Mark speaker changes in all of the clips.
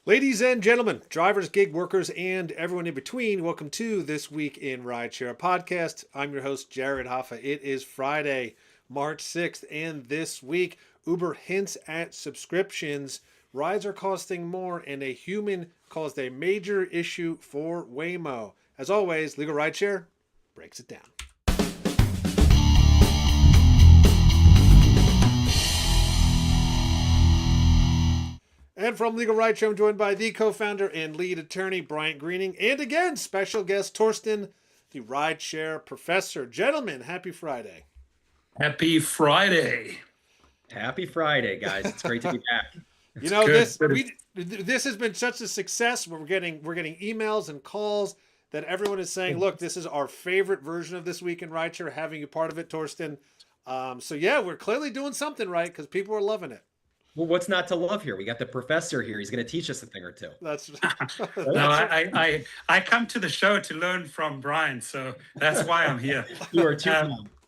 Speaker 1: Ladies and gentlemen, drivers, gig workers, and everyone in between, welcome to This Week in Rideshare podcast. I'm your host, Jared Hoffa. It is Friday, March 6th, and this week, Uber hints at subscriptions. Rides are costing more, and a human caused a major issue for Waymo. As always, Legal Rideshare breaks it down. And from Legal Rideshare, I'm joined by the co-founder and lead attorney, Bryant Greening, and again, special guest, Torsten, the Rideshare professor. Gentlemen, happy Friday.
Speaker 2: Happy Friday.
Speaker 3: Happy Friday, guys. It's great to be back.
Speaker 1: You know, this has been such a success. We're getting emails and calls that everyone is saying, look, this is our favorite version of This Week in Rideshare, having you part of it, Torsten. So yeah, we're clearly doing something right because people are loving it.
Speaker 3: Well, what's not to love here? We got the professor here. He's going to teach us a thing or two.
Speaker 1: That's
Speaker 2: No, I come to the show to learn from Brian, so that's why I'm here.
Speaker 3: You are too.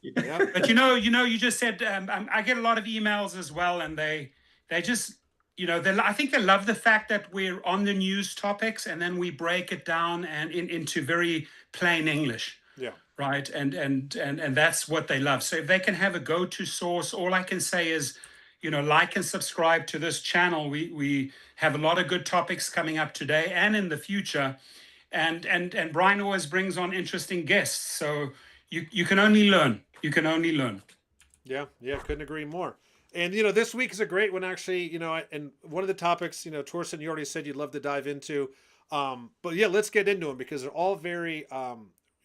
Speaker 1: Yeah.
Speaker 2: But you just said I get a lot of emails as well, and they just I think they love the fact that we're on the news topics and then we break it down and into very plain English.
Speaker 1: Yeah.
Speaker 2: Right. And that's what they love. So if they can have a go-to source, all I can say is, like and subscribe to this channel. We have a lot of good topics coming up today and in the future. And Brian always brings on interesting guests. So you can only learn. You can only learn.
Speaker 1: Yeah, couldn't agree more. And this week is a great one, actually. And one of the topics, Torsten, you already said you'd love to dive into. But yeah, let's get into them because they're all very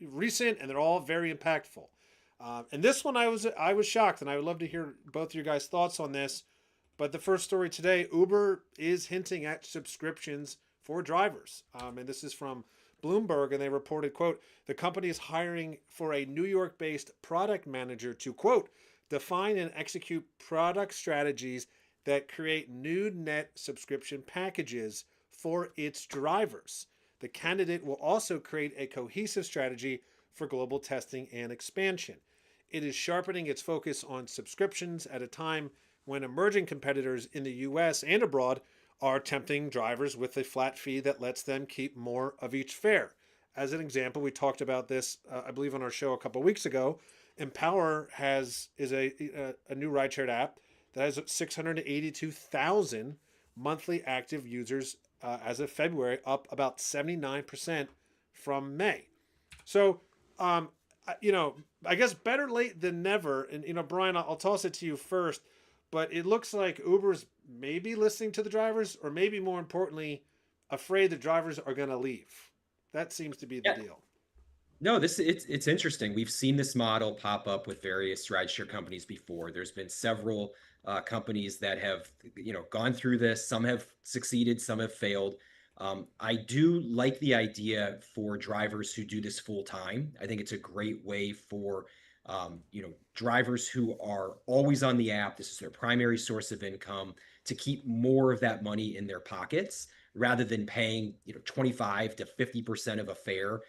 Speaker 1: recent and they're all very impactful. And this one, I was shocked, and I would love to hear both of your guys' thoughts on this. But the first story today, Uber is hinting at subscriptions for drivers. And this is from Bloomberg, and they reported, quote, the company is hiring for a New York-based product manager to, quote, define and execute product strategies that create new net subscription packages for its drivers. The candidate will also create a cohesive strategy for global testing and expansion. It is sharpening its focus on subscriptions at a time when emerging competitors in the US and abroad are tempting drivers with a flat fee that lets them keep more of each fare. As an example, we talked about this, I believe, on our show a couple of weeks ago. Empower is a new rideshare app that has 682,000 monthly active users as of February, up about 79% from May. So, I guess better late than never. And, Brian, I'll toss it to you first, but it looks like Uber's maybe listening to the drivers, or maybe more importantly, afraid the drivers are going to leave. That seems to be the deal.
Speaker 3: No, it's interesting. We've seen this model pop up with various rideshare companies before. There's been several companies that have, gone through this. Some have succeeded, some have failed. I do like the idea for drivers who do this full time. I think it's a great way for, drivers who are always on the app. This is their primary source of income, to keep more of that money in their pockets rather than paying, 25 to 50% of a fare.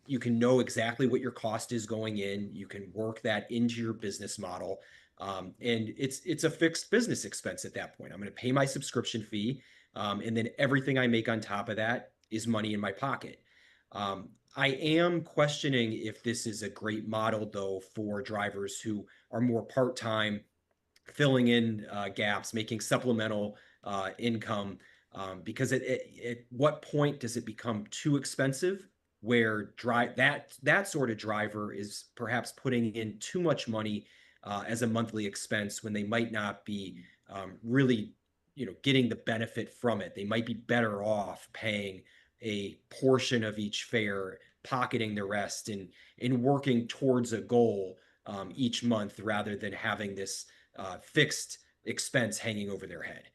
Speaker 3: You can know exactly what your cost is going in. You can work that into your business model. And it's a fixed business expense at that point. I'm going to pay my subscription fee. And then everything I make on top of that is money in my pocket. I am questioning if this is a great model, though, for drivers who are more part-time, filling in gaps, making supplemental income, because at what point does it become too expensive, where that sort of driver is perhaps putting in too much money as a monthly expense when they might not be really getting the benefit from it. They might be better off paying a portion of each fare, pocketing the rest, and working towards a goal each month rather than having this fixed expense hanging over their head.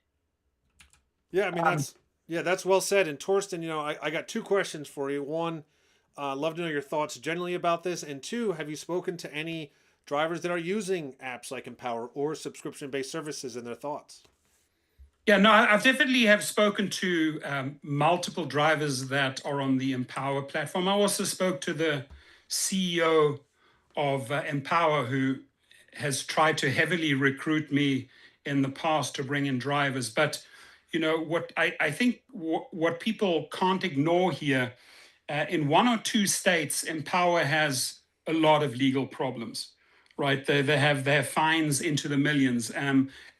Speaker 1: Yeah, I mean, that's well said. And Torsten, I got two questions for you. One, love to know your thoughts generally about this. And two, have you spoken to any drivers that are using apps like Empower or subscription-based services and their thoughts?
Speaker 2: Yeah, no, I definitely have spoken to multiple drivers that are on the Empower platform. I also spoke to the CEO of Empower, who has tried to heavily recruit me in the past to bring in drivers. But, what I think what people can't ignore here, in one or two states, Empower has a lot of legal problems, right? They have their fines into the millions.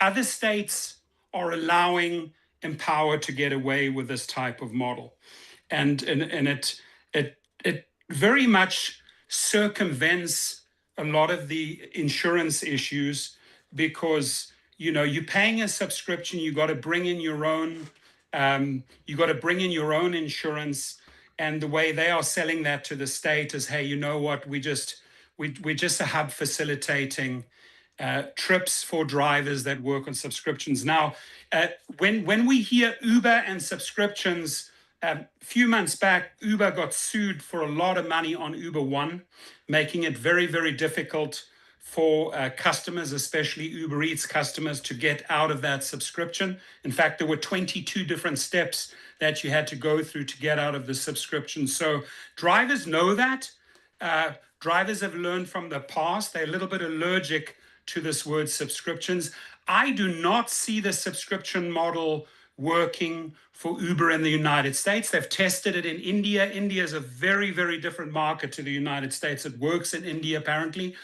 Speaker 2: Other states are allowing Empower to get away with this type of model, and it very much circumvents a lot of the insurance issues, because you're paying a subscription, you got to bring in your own insurance. And the way they are selling that to the state is, hey, you know what, we're just a hub facilitating trips for drivers that work on subscriptions. Now, when we hear Uber and subscriptions, a few months back, Uber got sued for a lot of money on Uber One, making it very, very difficult for customers, especially Uber Eats customers, to get out of that subscription. In fact, there were 22 different steps that you had to go through to get out of the subscription. So drivers know that. Drivers have learned from the past. They're a little bit allergic to this word subscriptions. I do not see the subscription model working for Uber in the United States. They've tested it in India. India is a very, very different market to the United States. It works in India, apparently.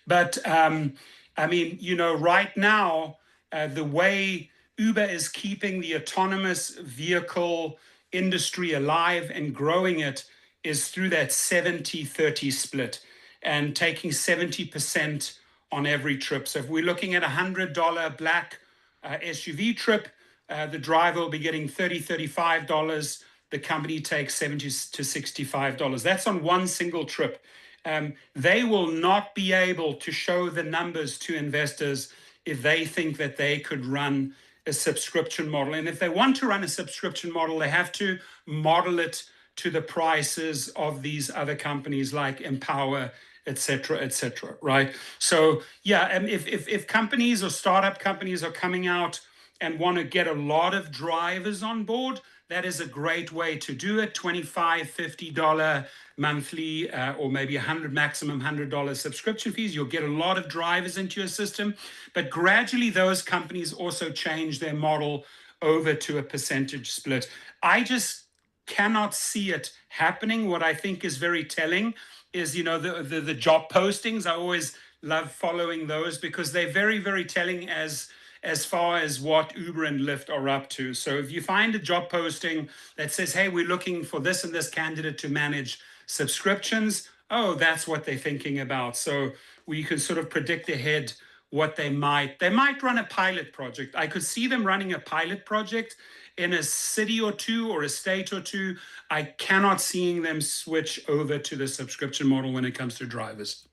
Speaker 2: But I mean, right now, the way Uber is keeping the autonomous vehicle industry alive and growing it is through that 70-30 split, and taking 70% on every trip. So if we're looking at $100 black SUV trip, the driver will be getting $30-$35. The company takes $70 to $65. That's on one single trip. They will not be able to show the numbers to investors if they think that they could run a subscription model. And if they want to run a subscription model, they have to model it to the prices of these other companies like Empower, et cetera, right? So yeah, and if companies or startup companies are coming out and want to get a lot of drivers on board, that is a great way to do it. $25, $50 monthly, or maybe maximum $100 subscription fees. You'll get a lot of drivers into your system. But gradually, those companies also change their model over to a percentage split. I just cannot see it happening. What I think is very telling is, the job postings. I always love following those, because they're very, very telling as far as what Uber and Lyft are up to. So if you find a job posting that says, hey, we're looking for this and this candidate to manage subscriptions, oh, that's what they're thinking about. So we can sort of predict ahead what they might run a pilot project. I could see them running a pilot project in a city or two or a state or two. I cannot seeing them switch over to the subscription model when it comes to drivers.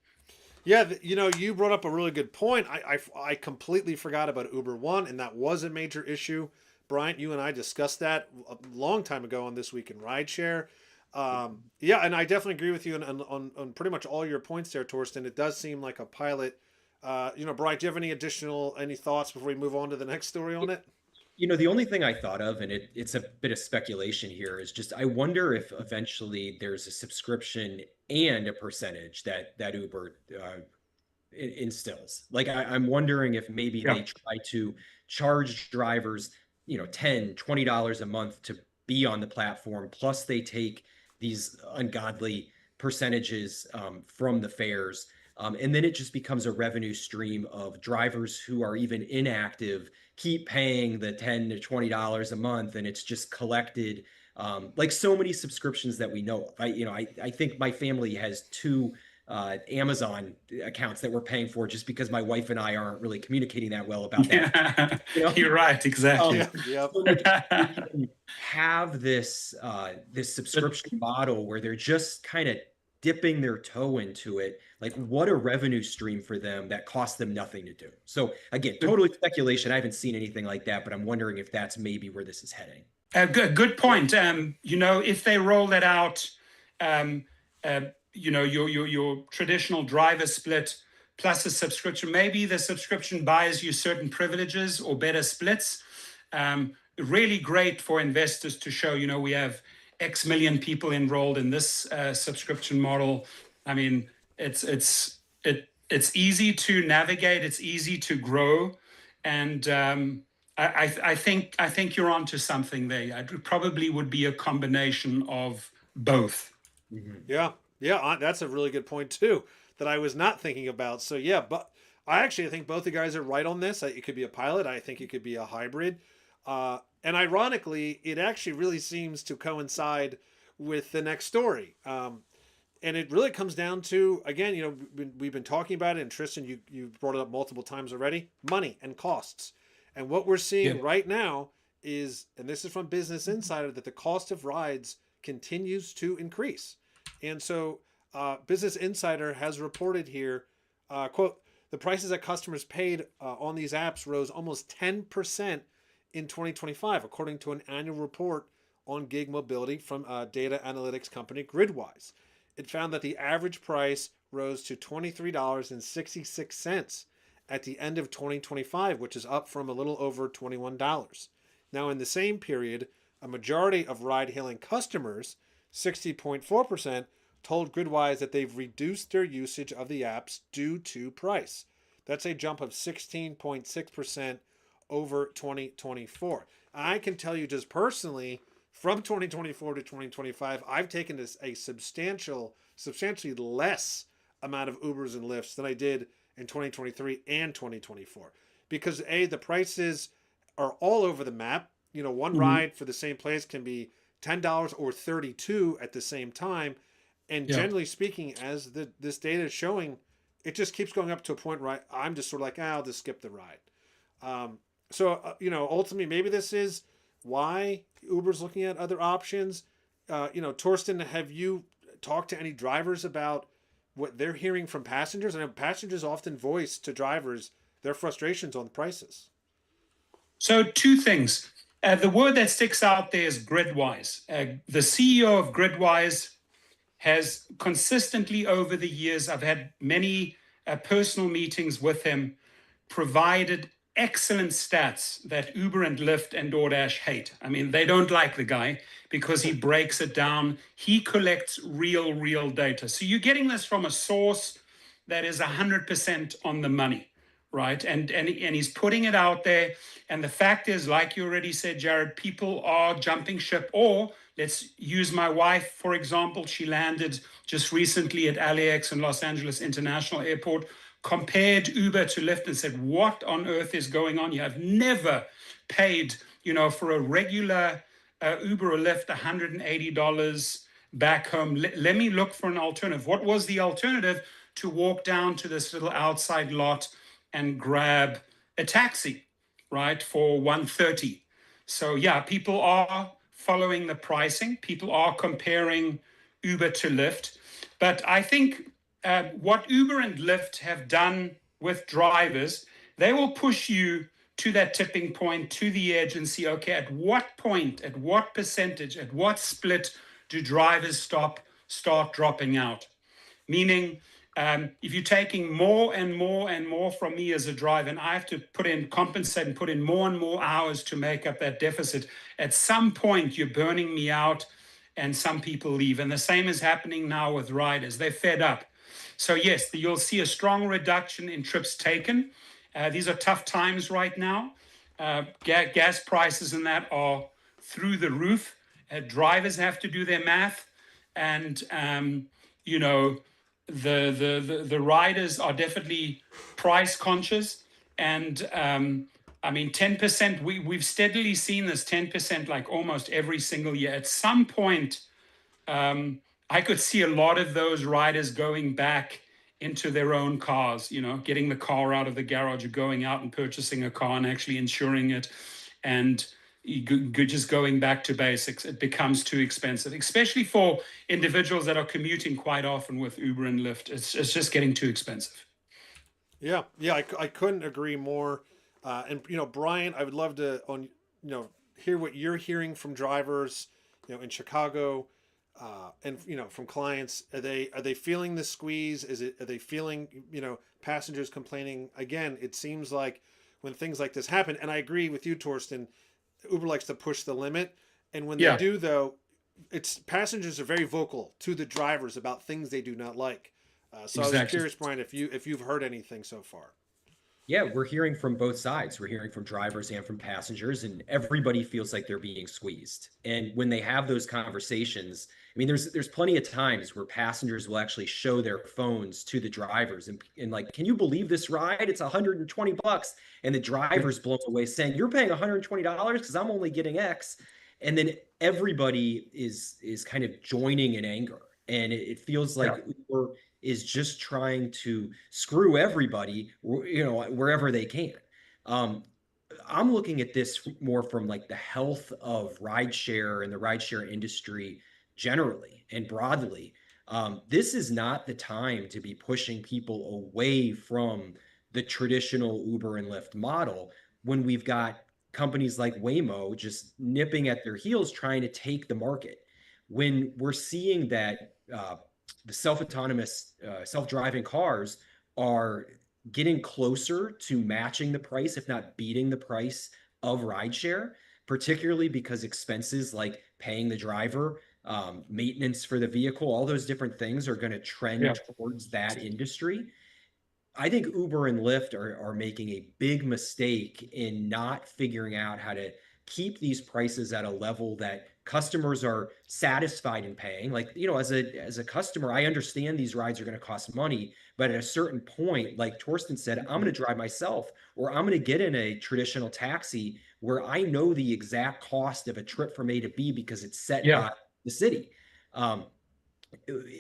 Speaker 1: Yeah, you brought up a really good point. I completely forgot about Uber One, and that was a major issue. Bryant, you and I discussed that a long time ago on This Week in Rideshare. Yeah, and I definitely agree with you on pretty much all your points there, Torsten. It does seem like a pilot. Bryant, do you have any thoughts before we move on to the next story on it?
Speaker 3: The only thing I thought of, and it's a bit of speculation here, is just I wonder if eventually there's a subscription and a percentage that Uber instills. Like I'm wondering if maybe they try to charge drivers, $10, $20 a month to be on the platform, plus they take these ungodly percentages from the fares. And then it just becomes a revenue stream of drivers who are even inactive keep paying the $10 to $20 a month, and it's just collected like so many subscriptions that we know of. I think my family has two Amazon accounts that we're paying for, just because my wife and I aren't really communicating that well about that.
Speaker 2: You're right, exactly.
Speaker 1: Yep.
Speaker 3: So like, have this subscription model where they're just kind of dipping their toe into it, like what a revenue stream for them that costs them nothing to do. So again, totally speculation. I haven't seen anything like that, but I'm wondering if that's maybe where this is heading.
Speaker 2: Good point. If they roll that out, your traditional driver split plus a subscription, maybe the subscription buys you certain privileges or better splits. Really great for investors to show, we have X million people enrolled in this subscription model. I mean, it's easy to navigate, it's easy to grow, and I think you're onto something there. It probably would be a combination of both.
Speaker 3: Mhm.
Speaker 1: Yeah, yeah, that's a really good point too that I was not thinking about. So yeah, but I think both the guys are right on this. It could be a pilot. I think it could be a hybrid. And ironically, it actually really seems to coincide with the next story. And it really comes down to, again, we've been talking about it, and Tristan, you brought it up multiple times already: money and costs. And what we're
Speaker 2: Yeah.
Speaker 1: seeing right now is, and this is from Business Insider, that the cost of rides continues to increase. And so, Business Insider has reported here, quote, the prices that customers paid on these apps rose almost 10% in 2025, according to an annual report on gig mobility from data analytics company Gridwise. It found that the average price rose to $23.66 at the end of 2025, which is up from a little over $21. Now, in the same period, a majority of ride hailing customers, 60.4%, told Gridwise that they've reduced their usage of the apps due to price. That's a jump of 16.6% over 2024. I can tell you just personally, from 2024 to 2025, I've taken this a substantially less amount of Ubers and Lyfts than I did in 2023 and 2024, because the prices are all over the map. One
Speaker 2: Mhm.
Speaker 1: ride for the same place can be $10 or 32 at the same time, and
Speaker 2: Yeah.
Speaker 1: generally speaking, as this data is showing, it just keeps going up to a point where I'm just sort of like, I'll just skip the ride. Ultimately, maybe this is why Uber's looking at other options. Torsten, have you talked to any drivers about what they're hearing from passengers? I know passengers often voice to drivers their frustrations on the prices.
Speaker 2: So two things. The word that sticks out there is Gridwise. The CEO of Gridwise has consistently over the years, I've had many personal meetings with him, provided excellent stats that Uber and Lyft and DoorDash hate. I mean, they don't like the guy because he breaks it down. He collects real data. So you're getting this from a source that is 100% on the money, right? And he's putting it out there. And the fact is, like you already said, Jared, people are jumping ship. Or let's use my wife, for example. She landed just recently at LAX and Los Angeles International Airport, compared Uber to Lyft and said, what on earth is going on? You have never paid, for a regular Uber or Lyft, $180 back home. Let me look for an alternative. What was the alternative? To walk down to this little outside lot and grab a taxi, right, for 130. So yeah, people are following the pricing. People are comparing Uber to Lyft. But I think what Uber and Lyft have done with drivers, they will push you to that tipping point, to the edge, and see, okay, at what point, at what percentage, at what split do drivers start dropping out? Meaning, if you're taking more and more and more from me as a driver, and I have to compensate and put in more and more hours to make up that deficit, at some point you're burning me out and some people leave. And the same is happening now with riders. They're fed up. So yes, you'll see a strong reduction in trips taken. These are tough times right now. Gas prices and that are through the roof. Drivers have to do their math, and you know the riders are definitely price conscious. And I mean, 10%. We've steadily seen this 10%, like almost every single year. At some point, I could see a lot of those riders going back into their own cars, getting the car out of the garage or going out and purchasing a car and actually insuring it, and just going back to basics. It becomes too expensive, especially for individuals that are commuting quite often with Uber and Lyft. It's just getting too expensive.
Speaker 1: Yeah, yeah, I couldn't agree more. And Brian, I would love to hear what you're hearing from drivers, in Chicago, and from clients. Are they feeling the squeeze? Are they feeling passengers complaining? Again, it seems like when things like this happen, and I agree with you, Torsten, Uber likes to push the limit, and when they
Speaker 2: Yeah.
Speaker 1: do, though, it's passengers are very vocal to the drivers about things they do not like. So I was
Speaker 2: Exactly.
Speaker 1: curious, Brian, if you've heard anything so far.
Speaker 3: Yeah, we're hearing from both sides. We're hearing from drivers and from passengers, and everybody feels like they're being squeezed. And when they have those conversations, I mean, there's plenty of times where passengers will actually show their phones to the drivers and like, can you believe this ride? It's $120. And the driver's blown away saying, you're paying $120 because I'm only getting X. And then everybody is kind of joining in anger. And it feels like
Speaker 2: Yeah.
Speaker 3: Uber is just trying to screw everybody, wherever they can. Um, I'm looking at this more from like the health of rideshare and the rideshare industry generally and broadly. This is not the time to be pushing people away from the traditional Uber and Lyft model when we've got companies like Waymo just nipping at their heels trying to take the market. When we're seeing that the self-autonomous, self-driving cars are getting closer to matching the price, if not beating the price of rideshare, particularly because expenses like paying the driver, maintenance for the vehicle, all those different things are going to
Speaker 2: Yeah.
Speaker 3: trend towards that industry. I think Uber and Lyft are making a big mistake in not figuring out how to keep these prices at a level that customers are satisfied in paying. Like, as a customer, I understand these rides are going to cost money, but at a certain point, like Torsten said, I'm going to drive myself, or I'm going to get in a traditional taxi where I know the exact cost of a trip from A to B because it's set
Speaker 2: Yeah.
Speaker 3: by the city. Um,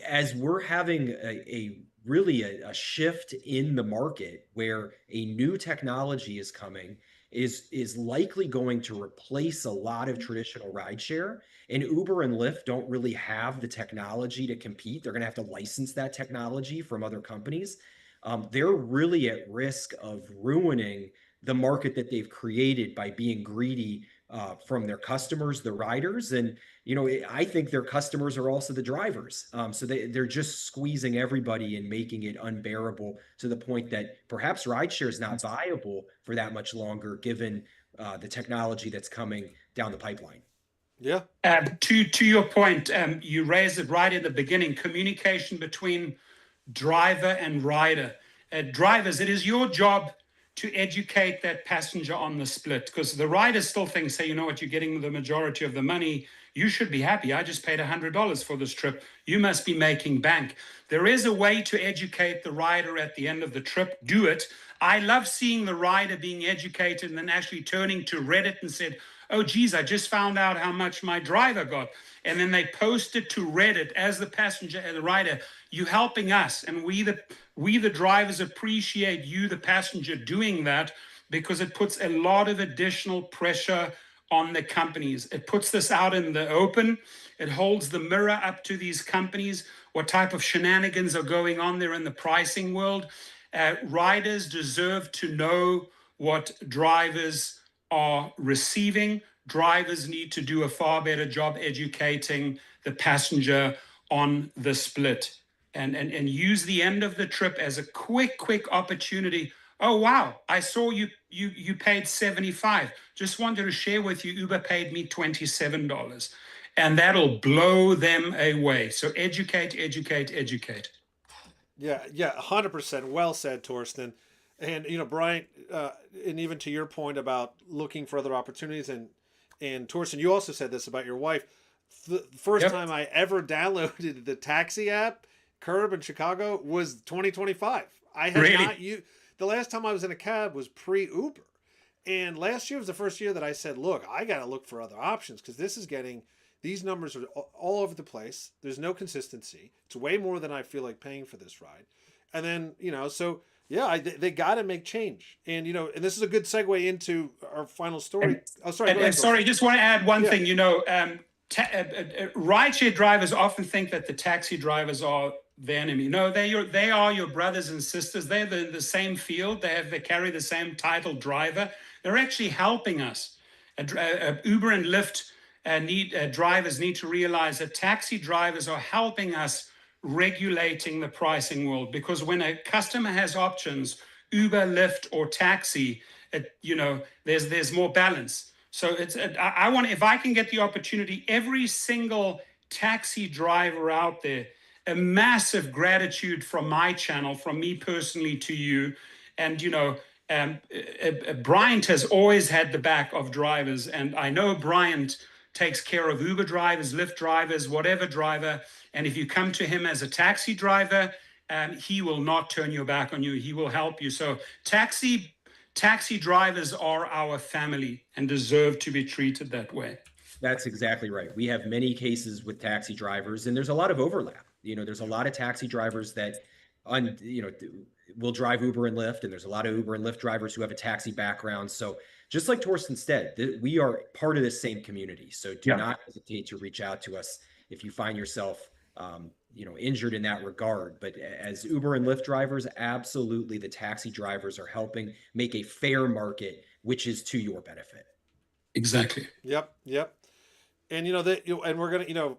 Speaker 3: as we're having a really a shift in the market where a new technology is coming is likely going to replace a lot of traditional rideshare, and Uber and Lyft don't really have the technology to compete. They're going to have to license that technology from other companies. They're really at risk of ruining the market that they've created by being greedy from their customers, the riders, and I think their customers are also the drivers. So they're just squeezing everybody and making it unbearable to the point that perhaps rideshare is not viable for that much longer, given the technology that's coming down the pipeline.
Speaker 1: Yeah.
Speaker 2: To your point, you raised it right in the beginning: communication between driver and rider. Drivers, it is your job to educate that passenger on the split, because the rider still thinks, hey, you know what, you're getting the majority of the money. You should be happy. I just paid $100 for this trip. You must be making bank. There is a way to educate the rider at the end of the trip. Do it. I love seeing the rider being educated and then actually turning to Reddit and said, oh, geez, I just found out how much my driver got. And then they post it to Reddit as the passenger and the rider. You helping us, and we the drivers appreciate you, the passenger, doing that, because it puts a lot of additional pressure on the companies. It puts this out in the open. It holds the mirror up to these companies, what type of shenanigans are going on there in the pricing world. Riders deserve to know what drivers are receiving. Drivers need to do a far better job educating the passenger on the split, and use the end of the trip as a quick opportunity. Oh wow, I saw you paid 75. Just wanted to share with you, Uber paid me $27. And that'll blow them away. So educate.
Speaker 1: Yeah, yeah, 100%. Well said, Torsten. And Brian, and even to your point about looking for other opportunities, and Torsten, you also said this about your wife. The first
Speaker 3: Yep.
Speaker 1: time I ever downloaded the taxi app, Curb in Chicago, was 2025. I had
Speaker 2: Really?
Speaker 1: not you. The last time I was in a cab was pre-Uber, and last year was the first year that I said, "Look, I got to look for other options because this is getting." These numbers are all over the place. There's no consistency. It's way more than I feel like paying for this ride. And then, so yeah, they got to make change. And, and this is a good segue into our final story. Oh, sorry.
Speaker 2: And sorry, just want to add one
Speaker 1: Yeah.
Speaker 2: thing. Rideshare drivers often think that the taxi drivers are the enemy. No, they are your brothers and sisters. They're the same field. They carry the same title, driver. They're actually helping us. Uber and Lyft drivers need to realize that taxi drivers are helping us regulating the pricing world, because when a customer has options, Uber, Lyft, or taxi, there's more balance. So I want, if I can get the opportunity, every single taxi driver out there, a massive gratitude from my channel, from me personally to you. And Bryant has always had the back of drivers, and I know Bryant takes care of Uber drivers, Lyft drivers, whatever driver. And if you come to him as a taxi driver, he will not turn your back on you. He will help you. So taxi drivers are our family and deserve to be treated that way.
Speaker 3: That's exactly right. We have many cases with taxi drivers, and there's a lot of overlap. There's a lot of taxi drivers that will drive Uber and Lyft, and there's a lot of Uber and Lyft drivers who have a taxi background. So just like Torsten said, we are part of this same community. So do not hesitate to reach out to us if you find yourself injured in that regard. But as Uber and Lyft drivers, absolutely, the taxi drivers are helping make a fair market, which is to your benefit.
Speaker 2: Exactly.
Speaker 1: Yep. And and we're gonna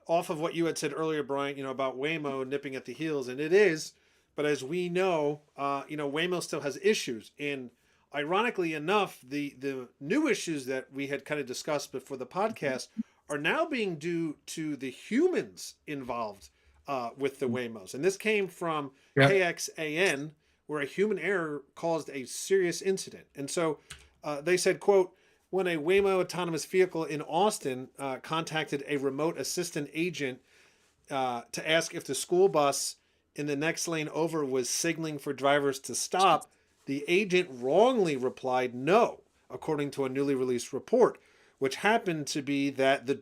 Speaker 1: off of what you had said earlier, Brian, about Waymo nipping at the heels, and it is. But as we know, Waymo still has issues, and ironically enough, the new issues that we had kind of discussed before the podcast are now being due to the humans involved with the Waymos, and this came from KXAN, where a human error caused a serious incident. And so they said, quote, when a Waymo autonomous vehicle in Austin contacted a remote assistant agent to ask if the school bus in the next lane over was signaling for drivers to stop, the agent wrongly replied no, according to a newly released report, which happened to be that the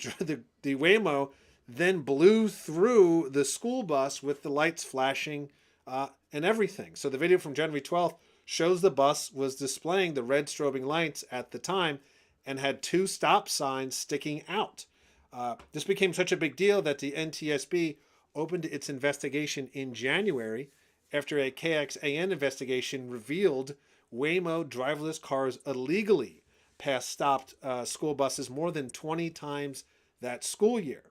Speaker 1: Waymo then blew through the school bus with the lights flashing and everything. So the video from January 12th shows the bus was displaying the red strobing lights at the time and had 2 stop signs sticking out. This became such a big deal that the NTSB opened its investigation in January after a KXAN investigation revealed Waymo driverless cars illegally passed stopped school buses more than 20 times that school year.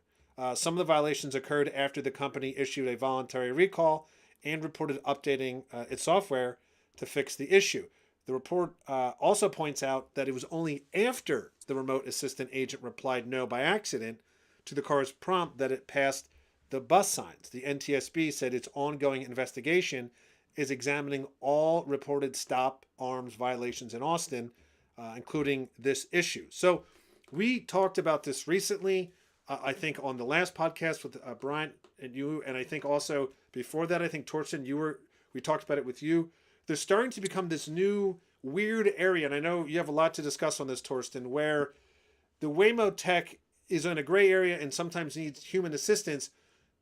Speaker 1: Some of the violations occurred after the company issued a voluntary recall and reported updating its software to fix the issue. The report also points out that it was only after the remote assistant agent replied no by accident to the car's prompt that it passed the bus signs. The NTSB said its ongoing investigation is examining all reported stop arms violations in Austin, including this issue. So we talked about this recently, I think on the last podcast with Brian and you, and I think also before that, I think Torsten, we talked about it with you. There's starting to become this new weird area, and I know you have a lot to discuss on this, Torsten, where the Waymo tech is in a gray area and sometimes needs human assistance,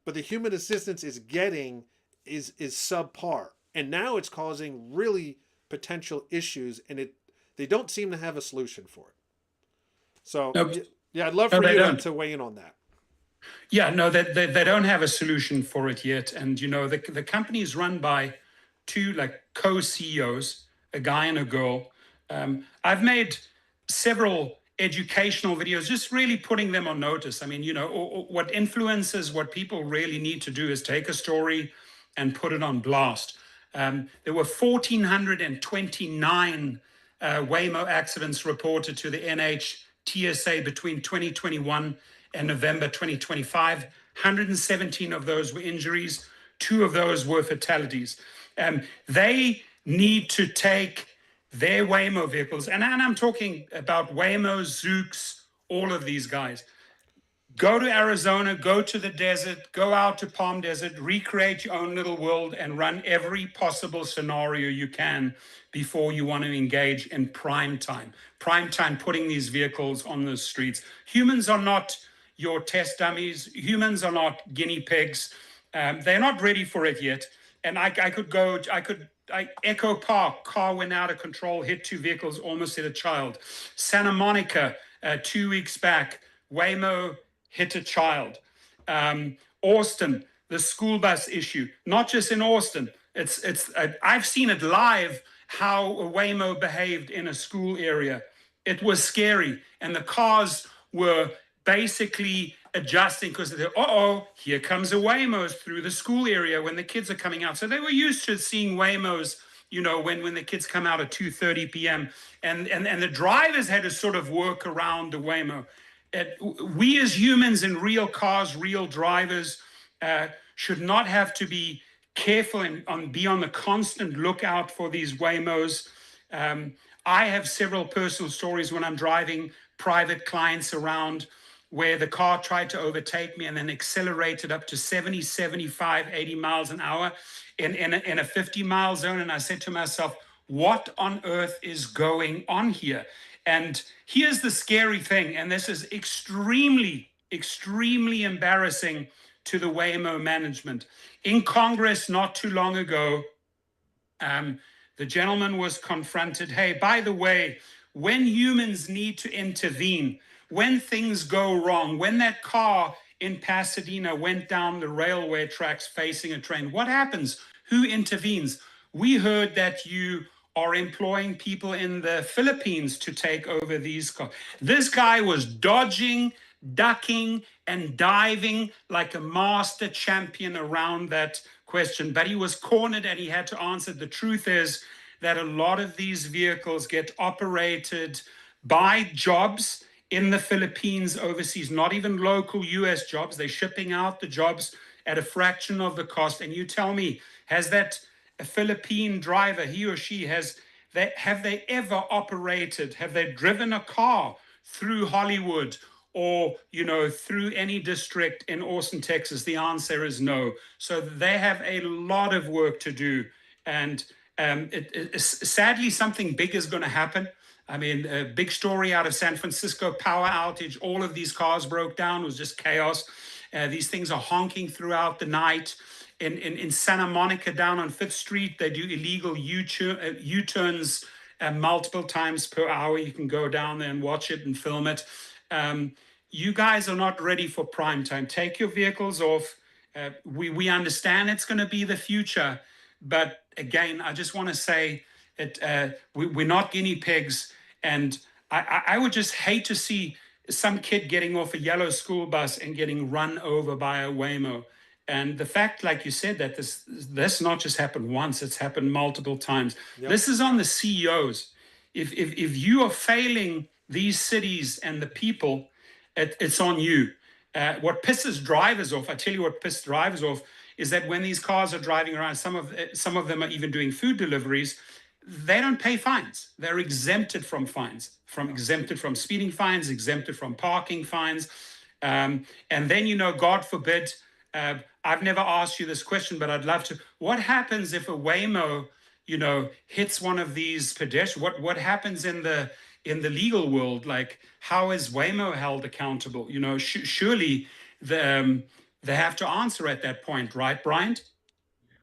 Speaker 1: but the human assistance is getting is subpar, and now it's causing really potential issues, and they don't seem to have a solution for it. So yeah, I'd love for you to weigh in on that.
Speaker 2: Yeah, no, they don't have a solution for it yet, and the company is run by 2 co-CEOs, a guy and a girl. I've made several educational videos, just really putting them on notice. I mean, what influencers, what people really need to do is take a story and put it on blast. There were 1,429 Waymo accidents reported to the NHTSA between 2021 and November 2025. 117 of those were injuries. 2 of those were fatalities. They need to take their Waymo vehicles, and I'm talking about Waymo, Zoox, all of these guys. Go to Arizona, go to the desert, go out to Palm Desert, recreate your own little world and run every possible scenario you can before you want to engage in prime time. Prime time, putting these vehicles on the streets. Humans are not your test dummies. Humans are not guinea pigs. They're not ready for it yet. And Echo Park, car went out of control, hit 2 vehicles, almost hit a child. Santa Monica, 2 weeks back, Waymo hit a child. Austin, the school bus issue, not just in Austin. I've seen it live, how Waymo behaved in a school area. It was scary. And the cars were basically adjusting because they're, here comes a Waymo's through the school area when the kids are coming out. So they were used to seeing Waymo's, when the kids come out at 2:30 p.m. And the drivers had to sort of work around the Waymo. We as humans in real cars, real drivers, should not have to be careful and be on the constant lookout for these Waymos. Um, I have several personal stories when I'm driving private clients around where the car tried to overtake me and then accelerated up to 70, 75, 80 miles an hour in a 50-mile zone. And I said to myself, what on earth is going on here? And here's the scary thing, and this is extremely, extremely embarrassing to the Waymo management. In Congress not too long ago, um, the gentleman was confronted, hey, by the way, when humans need to intervene, when things go wrong, when that car in Pasadena went down the railway tracks facing a train, what happens? Who intervenes? We heard that you are employing people in the Philippines to take over these cars. This guy was dodging, ducking, and diving like a master champion around that question, but he was cornered and he had to answer. The truth is that a lot of these vehicles get operated by jobs in the Philippines overseas, not even local US jobs. They're shipping out the jobs at a fraction of the cost. And you tell me, has that a Philippine driver, he or she have they ever operated, have they driven a car through Hollywood or through any district in Austin, Texas? The answer is no. So they have a lot of work to do, and sadly, something big is going to happen. I mean, a big story out of San Francisco, power outage. All of these cars broke down. It was just chaos. These things are honking throughout the night. In Santa Monica, down on Fifth Street, they do illegal U-turns multiple times per hour. You can go down there and watch it and film it. You guys are not ready for prime time. Take your vehicles off. We understand it's going to be the future, but again, I just want to say that we're not guinea pigs, and I would just hate to see some kid getting off a yellow school bus and getting run over by a Waymo. And the fact, like you said, that this not just happened once, it's happened multiple times.
Speaker 1: Yep.
Speaker 2: This is on the CEOs. If you are failing these cities and the people, it's on you. What pisses drivers off, I tell you what pisses drivers off, is that when these cars are driving around, some of them are even doing food deliveries, they don't pay fines. They're exempted from fines, exempted from speeding fines, exempted from parking fines. And then, God forbid, I've never asked you this question, but I'd love to. What happens if a Waymo, hits one of these pedestrians? What happens in the legal world? Like, how is Waymo held accountable? Surely they have to answer at that point, right, Bryant?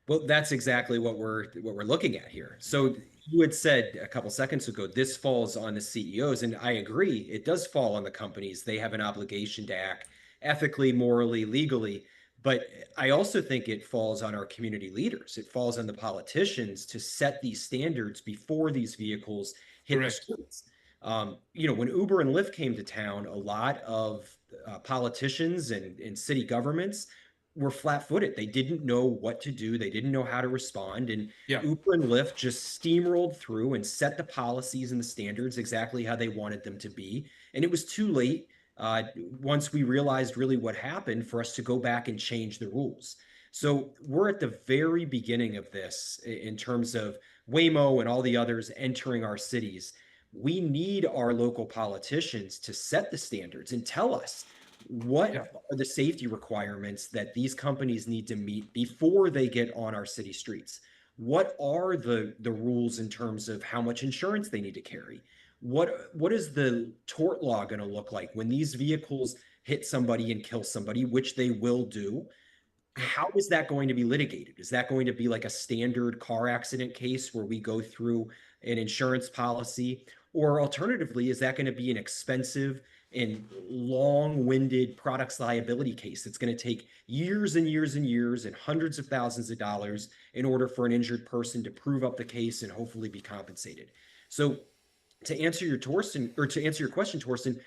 Speaker 3: Well, that's exactly what we're looking at here. So you had said a couple seconds ago, this falls on the CEOs, and I agree, it does fall on the companies. They have an obligation to act ethically, morally, legally. But I also think it falls on our community leaders. It falls on the politicians to set these standards before these vehicles hit
Speaker 2: Correct.
Speaker 3: the streets. When Uber and Lyft came to town, a lot of politicians and city governments were flat-footed. They didn't know what to do. They didn't know how to respond. And
Speaker 2: Yeah.
Speaker 3: Uber and Lyft just steamrolled through and set the policies and the standards exactly how they wanted them to be. And it was too late once we realized really what happened for us to go back and change the rules. So we're at the very beginning of this in terms of Waymo and all the others entering our cities. We need our local politicians to set the standards and tell us what are the safety requirements that these companies need to meet before they get on our city streets. What are the rules in terms of how much insurance they need to carry? What is the tort law going to look like when these vehicles hit somebody and kill somebody, which they will do? How is that going to be litigated? Is that going to be like a standard car accident case where we go through an insurance policy? Or alternatively, is that going to be an expensive and long-winded products liability case that's going to take years and years and years and hundreds of thousands of dollars in order for an injured person to prove up the case and hopefully be compensated? So to answer your question, Torsten,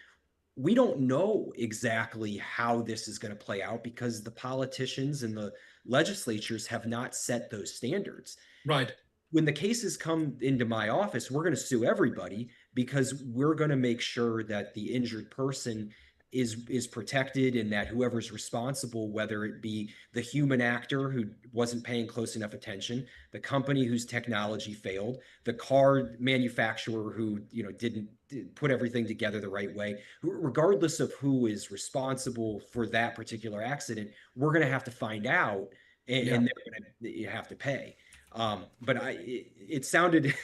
Speaker 3: we don't know exactly how this is going to play out because the politicians and the legislatures have not set those standards.
Speaker 2: Right.
Speaker 3: When the cases come into my office, we're going to sue everybody because we're going to make sure that the injured person is protected, and that whoever's responsible, whether it be the human actor who wasn't paying close enough attention, the company whose technology failed, the car manufacturer who didn't put everything together the right way, regardless of who is responsible for that particular accident, we're going to have to find out, and they're going to have to pay. But it sounded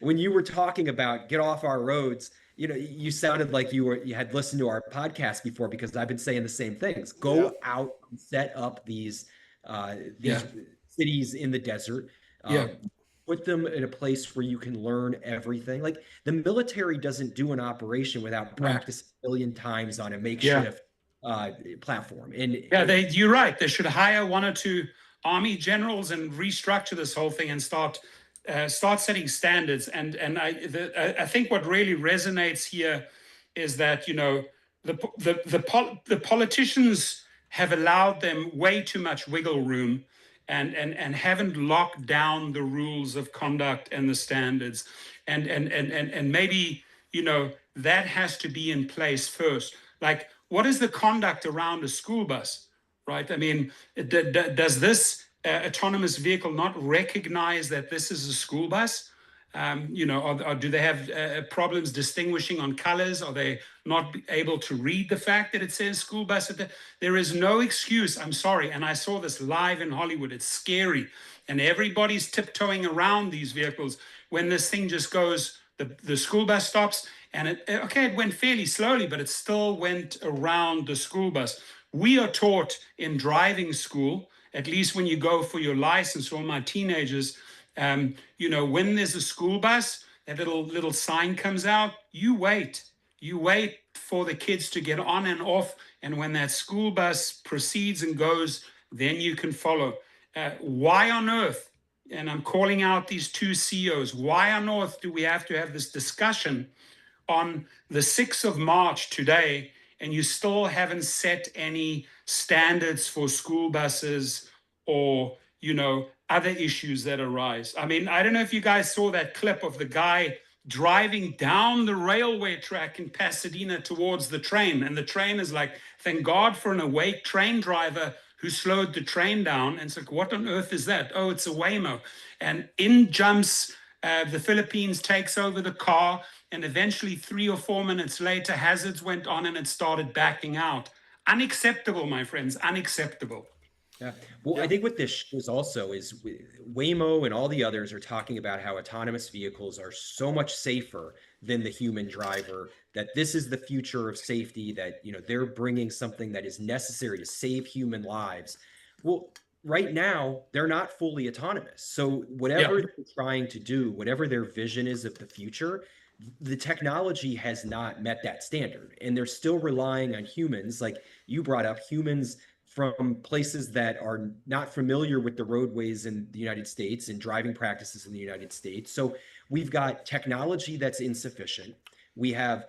Speaker 3: when you were talking about get off our roads, you sounded like you had listened to our podcast before, because I've been saying the same things. Go out and set up these cities in the desert. Put them in a place where you can learn everything. Like the military doesn't do an operation without practicing a million times on a makeshift platform. And
Speaker 2: you're right. They should hire one or two army generals and restructure this whole thing and start setting standards. And I think what really resonates here is that the politicians have allowed them way too much wiggle room, and haven't locked down the rules of conduct and the standards, and maybe that has to be in place first. Like, what is the conduct around a school bus, right? I mean, does this autonomous vehicle not recognize that this is a school bus? Or do they have problems distinguishing on colors? Are they not able to read the fact that it says school bus? There is no excuse. I'm sorry. And I saw this live in Hollywood. It's scary. And everybody's tiptoeing around these vehicles when this thing just goes, the school bus stops, and it went fairly slowly, but it still went around the school bus. We are taught in driving school, at least when you go for your license, all my teenagers, when there's a school bus, that little sign comes out, you wait for the kids to get on and off. And when that school bus proceeds and goes, then you can follow. Why on earth, and I'm calling out these two CEOs, why on earth do we have to have this discussion on the 6th of March today, and you still haven't set any standards for school buses or, other issues that arise? I mean, I don't know if you guys saw that clip of the guy driving down the railway track in Pasadena towards the train. And the train is like, thank God for an awake train driver who slowed the train down. And it's like, what on earth is that? Oh, it's a Waymo. And in jumps the Philippines, takes over the car, and eventually 3 or 4 minutes later, hazards went on and it started backing out. Unacceptable, my friends, unacceptable.
Speaker 3: Yeah. Well, I think what this shows also is Waymo and all the others are talking about how autonomous vehicles are so much safer than the human driver, that this is the future of safety, that, they're bringing something that is necessary to save human lives. Well, right now, they're not fully autonomous. So whatever they're trying to do, whatever their vision is of the future, the technology has not met that standard. And they're still relying on humans, like you brought up, humans from places that are not familiar with the roadways in the United States and driving practices in the United States. So we've got technology that's insufficient. We have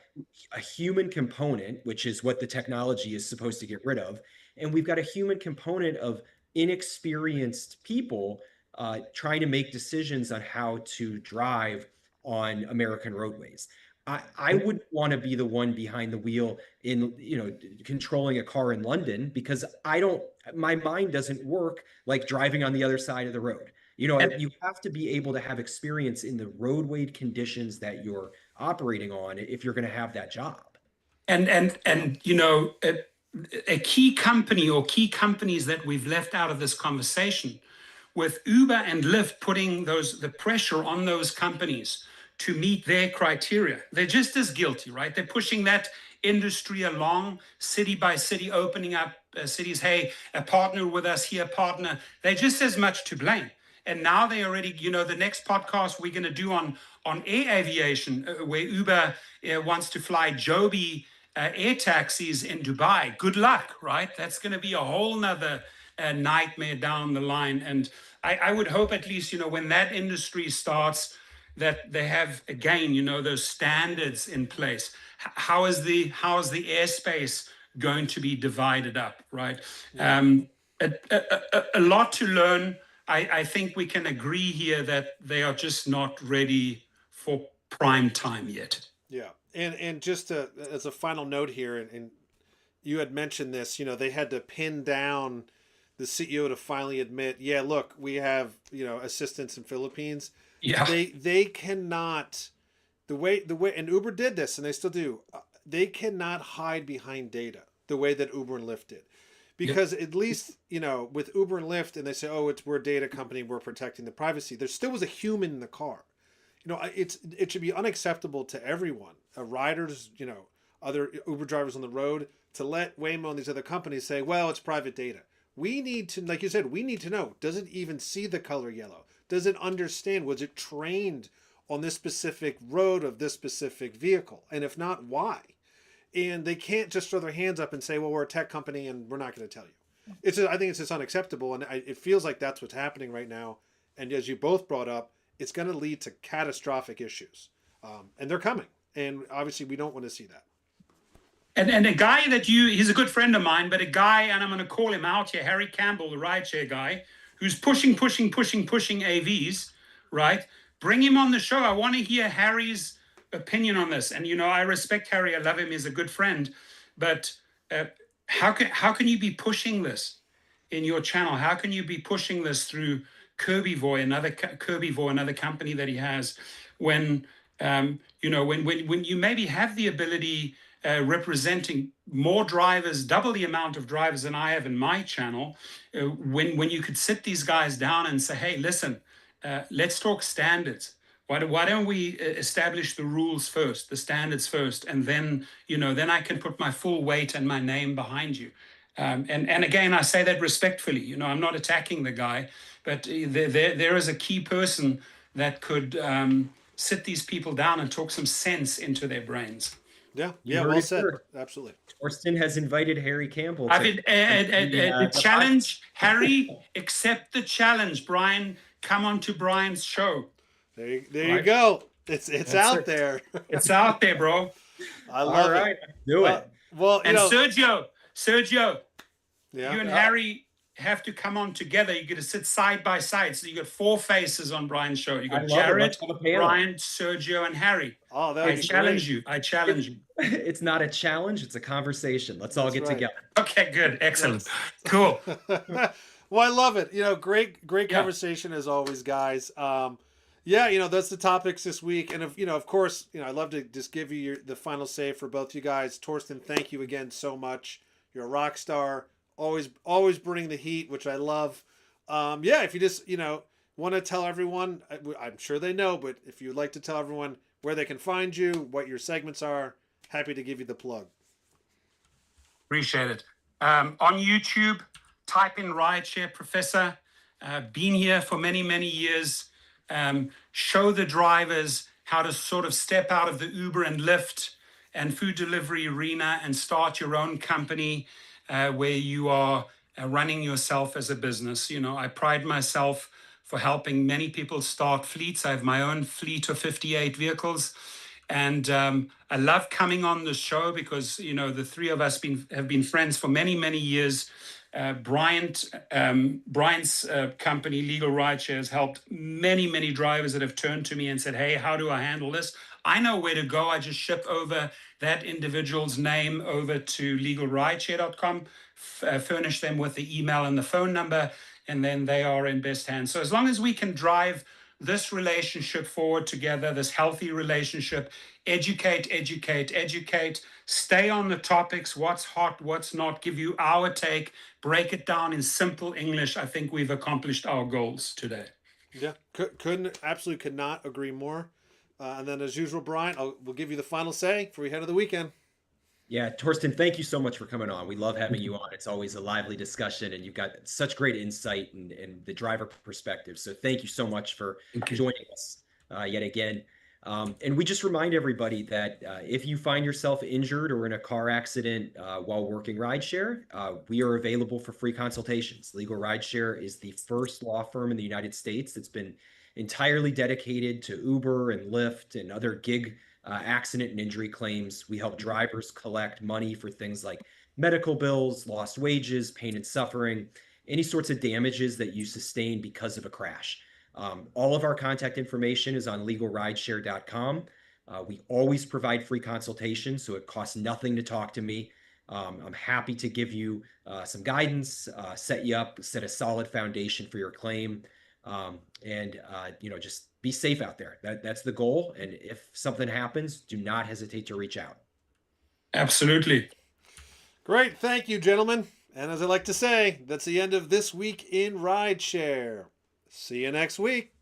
Speaker 3: a human component, which is what the technology is supposed to get rid of. And we've got a human component of inexperienced people trying to make decisions on how to drive on American roadways. I wouldn't want to be the one behind the wheel in, controlling a car in London, because my mind doesn't work like driving on the other side of the road. You have to be able to have experience in the roadway conditions that you're operating on if you're going to have that job.
Speaker 2: And a key company or key companies that we've left out of this conversation, with Uber and Lyft putting the pressure on those companies to meet their criteria, they're just as guilty, right? They're pushing that industry along, city by city, opening up cities. Hey, a partner with us here, partner. They're just as much to blame. And now they already, the next podcast we're going to do on air aviation, where Uber wants to fly Joby air taxis in Dubai. Good luck, right? That's going to be a whole nother nightmare down the line. And I would hope, at least, when that industry starts, that they have, again, those standards in place. How is the airspace going to be divided up, right? A lot to learn. I think we can agree here that they are just not ready for prime time yet.
Speaker 1: Yeah, and just as a final note here, and you had mentioned this. They had to pin down the CEO to finally admit, yeah, look, we have assistants in Philippines.
Speaker 2: Yeah.
Speaker 1: They cannot the way and Uber did this and they still do. They cannot hide behind data the way that Uber and Lyft did,
Speaker 2: Yep.
Speaker 1: because at least with Uber and Lyft, and they say, oh, we're a data company, we're protecting the privacy. There still was a human in the car. It should be unacceptable to everyone, riders, other Uber drivers on the road, to let Waymo and these other companies say, well, it's private data. We need to, like you said, we need to know, does it even see the color yellow? Does it understand? Was it trained on this specific road of this specific vehicle? And if not, why? And they can't just throw their hands up and say, well, we're a tech company and we're not going to tell you. I think it's just unacceptable. And it feels like that's what's happening right now. And as you both brought up, it's going to lead to catastrophic issues. And they're coming. And obviously we don't want to see that.
Speaker 2: And a guy that he's a good friend of mine, but a guy, and I'm going to call him out here, Harry Campbell, the rideshare guy, who's pushing AVs, right? Bring him on the show. I want to hear Harry's opinion on this. And, I respect Harry. I love him. He's a good friend. But how can you be pushing this in your channel? How can you be pushing this through Kirbyvoy, another company that he has, when when you maybe have the ability, representing more drivers, double the amount of drivers than I have in my channel, when you could sit these guys down and say, hey, listen, let's talk standards. Why don't we establish the rules first, the standards first, and then then I can put my full weight and my name behind you. And again, I say that respectfully. I'm not attacking the guy, but there is a key person that could sit these people down and talk some sense into their brains.
Speaker 1: Yeah,
Speaker 3: You
Speaker 1: yeah,
Speaker 3: heard
Speaker 1: well
Speaker 3: it
Speaker 1: said.
Speaker 3: first.
Speaker 1: Absolutely.
Speaker 3: Torsten has invited Harry Campbell.
Speaker 2: I mean, the challenge, Harry, accept the challenge. Brian, come on to Brian's show.
Speaker 1: There you go. It's out
Speaker 3: it.
Speaker 1: there.
Speaker 2: It's out there, bro.
Speaker 1: I love
Speaker 3: All right,
Speaker 1: it.
Speaker 3: do it.
Speaker 1: Well,
Speaker 2: And Sergio,
Speaker 1: yeah.
Speaker 2: you and Harry have to come on together. You got to sit side by side. So you got 4 faces on Brian's show. You got Jared, Brian, Sergio, and Harry.
Speaker 1: Oh, that
Speaker 2: I challenge you. I challenge you.
Speaker 3: It's not a challenge. It's a conversation. Let's all get together.
Speaker 2: Okay, good. Excellent. Cool.
Speaker 1: Well, I love it. Great conversation as always, guys. Yeah, that's the topics this week. And of course, I'd love to just give you the final say for both you guys. Torsten, thank you again so much. You're a rock star. Always bring the heat, which I love. Yeah, if you just, want to tell everyone, I'm sure they know, but if you'd like to tell everyone where they can find you, what your segments are, happy to give you the plug.
Speaker 2: Appreciate it. On YouTube, type in Rideshare Professor. Been here for many, many years. Show the drivers how to sort of step out of the Uber and Lyft and food delivery arena and start your own company, where you are running yourself as a business. I pride myself for helping many people start fleets. I have my own fleet of 58 vehicles. And I love coming on the show because, the 3 of us have been friends for many, many years. Brian's company, LegalRideshare, has helped many, many drivers that have turned to me and said, hey, how do I handle this? I know where to go. I just ship over that individual's name over to legalrideshare.com, furnish them with the email and the phone number, and then they are in best hands. So as long as we can drive this relationship forward together, this healthy relationship, educate, stay on the topics, what's hot, what's not, give you our take, break it down in simple English, I think we've accomplished our goals today.
Speaker 1: Yeah, absolutely could not agree more. And then as usual, Brian, we'll give you the final say before we head to the weekend.
Speaker 3: Yeah, Torsten, thank you so much for coming on. We love having you on. It's always a lively discussion, and you've got such great insight and the driver perspective. So thank you so much for joining us yet again. And we just remind everybody that if you find yourself injured or in a car accident while working rideshare, we are available for free consultations. Legal Rideshare is the first law firm in the United States that's been entirely dedicated to Uber and Lyft and other gig accident and injury claims. We help drivers collect money for things like medical bills, lost wages, pain and suffering, any sorts of damages that you sustain because of a crash. All of our contact information is on legalrideshare.com. We always provide free consultations, so it costs nothing to talk to me. I'm happy to give you some guidance, set you up, set a solid foundation for your claim, and just be safe out there. That's the goal. And if something happens, do not hesitate to reach out.
Speaker 2: Absolutely.
Speaker 1: Great. Thank you, gentlemen. And as I like to say, that's the end of this week in Rideshare. See you next week.